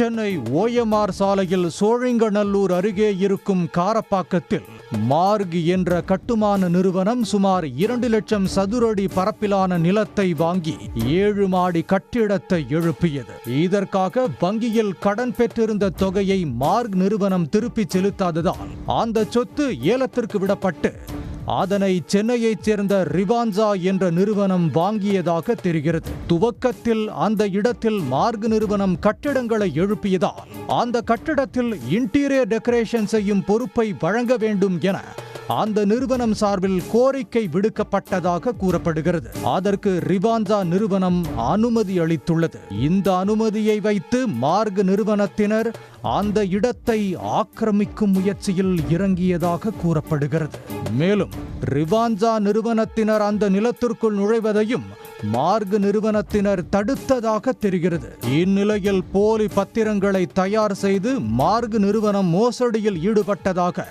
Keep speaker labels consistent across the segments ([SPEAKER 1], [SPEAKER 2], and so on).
[SPEAKER 1] Chennai OMR சாலையில் சோழிங்கநல்லூர் அருகே இருக்கும் காரப்பாக்கத்தில் மார்க் என்ற கட்டுமான நிறுவனம் சுமார் 2 லட்சம் சதுரடி பரப்பிலான நிலத்தை வாங்கி 7 மாடி கட்டிடத்தை எழுப்பியது. இதற்காக வங்கியில் கடன் பெற்றிருந்த தொகையை மார்க் நிறுவனம் திருப்பிச் செலுத்தாததால் அந்த சொத்து ஏலத்திற்கு விடப்பட்டு அதனை சென்னையைச் சேர்ந்த ரிவான்சா என்ற நிறுவனம் வாங்கியதாக தெரிகிறது. துவக்கத்தில் அந்த இடத்தில் மார்க் நிறுவனம் கட்டிடங்களை எழுப்பியதால் அந்த கட்டிடத்தில் இன்டீரியர் டெக்கரேஷன் செய்யும் பொறுப்பை வழங்க வேண்டும் என அந்த நிறுவனம் சார்பில் கோரிக்கை விடுக்கப்பட்டதாக கூறப்படுகிறது. அதற்கு ரிவான்சா நிறுவனம் அனுமதி அளித்துள்ளது. இந்த அனுமதியை வைத்து மார்க் நிறுவனத்தினர் அந்த இடத்தை ஆக்கிரமிக்கும் முயற்சியில் இறங்கியதாக கூறப்படுகிறது. மேலும் ரிவான்சா நிறுவனத்தினர் அந்த நிலத்திற்குள் நுழைவதையும் மார்க் நிறுவனத்தினர் தடுத்ததாக தெரிகிறது. இந்நிலையில் போலி பத்திரங்களை தயார் செய்து மார்க் நிறுவனம் மோசடியில் ஈடுபட்டதாக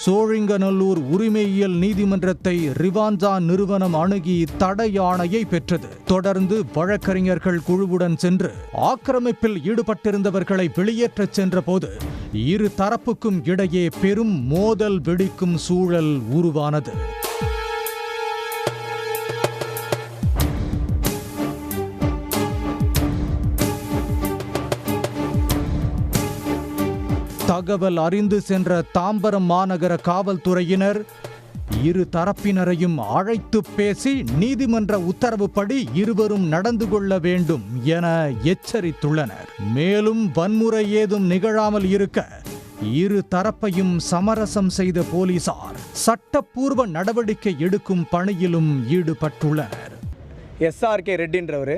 [SPEAKER 1] சோழிங்கநல்லூர் உரிமையியல் நீதிமன்றத்தை ரிவான்சா நிறுவனம் அணுகி தடை ஆணையை பெற்றது. தொடர்ந்து வழக்கறிஞர்கள் குழுவுடன் சென்று ஆக்கிரமிப்பில் ஈடுபட்டிருந்தவர்களை வெளியேற்றச் சென்றபோது இரு தரப்புக்கும் இடையே பெரும் மோதல் வெடிக்கும் சூழல் உருவானது. தகவல் அறிந்து சென்ற தாம்பரம் மாநகர காவல்துறையினர் இரு தரப்பினரையும் அழைத்து பேசி நீதிமன்ற உத்தரவுப்படி இருவரும் நடந்து கொள்ள வேண்டும் என எச்சரித்துள்ளனர். மேலும் வன்முறை ஏதும் நிகழாமல் இருக்க இரு தரப்பையும் சமரசம் செய்த போலீசார் சட்டப்பூர்வ நடவடிக்கை எடுக்கும் பணியிலும் ஈடுபட்டுள்ளனர்.
[SPEAKER 2] எஸ்ஆர்கே ரெட்டின்றவர்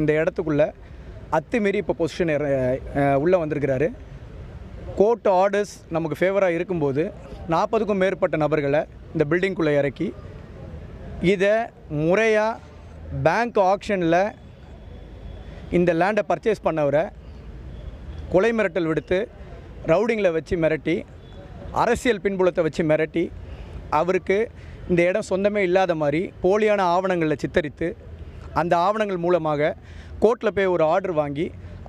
[SPEAKER 2] இந்த இடத்துக்குள்ள அத்துமீறி இப்போ பொசிஷன் உள்ளே வந்திருக்கிறாரு. கோர்ட் ஆர்டர்ஸ் நமக்கு ஃபேவராக இருக்கும்போது 40க்கும் மேற்பட்ட நபர்களை இந்த பில்டிங்குள்ளே இறக்கி இதை முறையாக பேங்க் ஆக்ஷனில் இந்த லேண்டை பர்ச்சேஸ் பண்ணவரை கொலை மிரட்டல் விடுத்து ரவுடிங்கில் வச்சு மிரட்டி அரசியல் பின்புலத்தை வச்சு மிரட்டி அவருக்கு இந்த இடம் சொந்தமே இல்லாத மாதிரி போலியான ஆவணங்களில் சித்தரித்து அந்த ஆவணங்கள் மூலமாக கோர்ட்டில் போய் ஒரு ஆர்டர் வாங்கி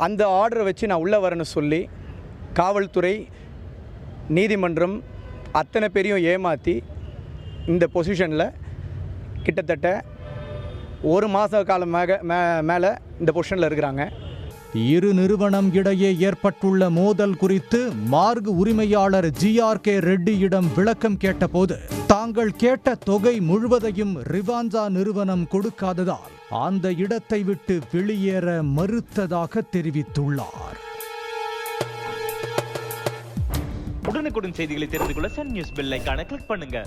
[SPEAKER 2] அந்த ஆர்டரை வச்சு நான் உள்ளே வரேன்னு சொல்லி காவல்துறை நீதிமன்றம் அத்தனை பேரையும் ஏமாற்றி இந்த பொசிஷனில் கிட்டத்தட்ட 1 மாத காலம் மேலே இந்த பொசிஷனில் இருக்கிறாங்க.
[SPEAKER 1] இரு நிறுவனம் இடையே ஏற்பட்டுள்ள மோதல் குறித்து மார்க் உரிமையாளர் ஜிஆர்கே ரெட்டியிடம் விளக்கம் கேட்டபோது தாங்கள் கேட்ட தொகை முழுவதையும் ரிவான்சா நிறுவனம் கொடுக்காததால் அந்த இடத்தை விட்டு வெளியேற மறுத்ததாக தெரிவித்துள்ளார்.
[SPEAKER 3] உடனுக்குடன் செய்திகளை தெரிந்து கொள்ள சன் நியூஸ் பெல் ஐகானை கிளிக் பண்ணுங்க.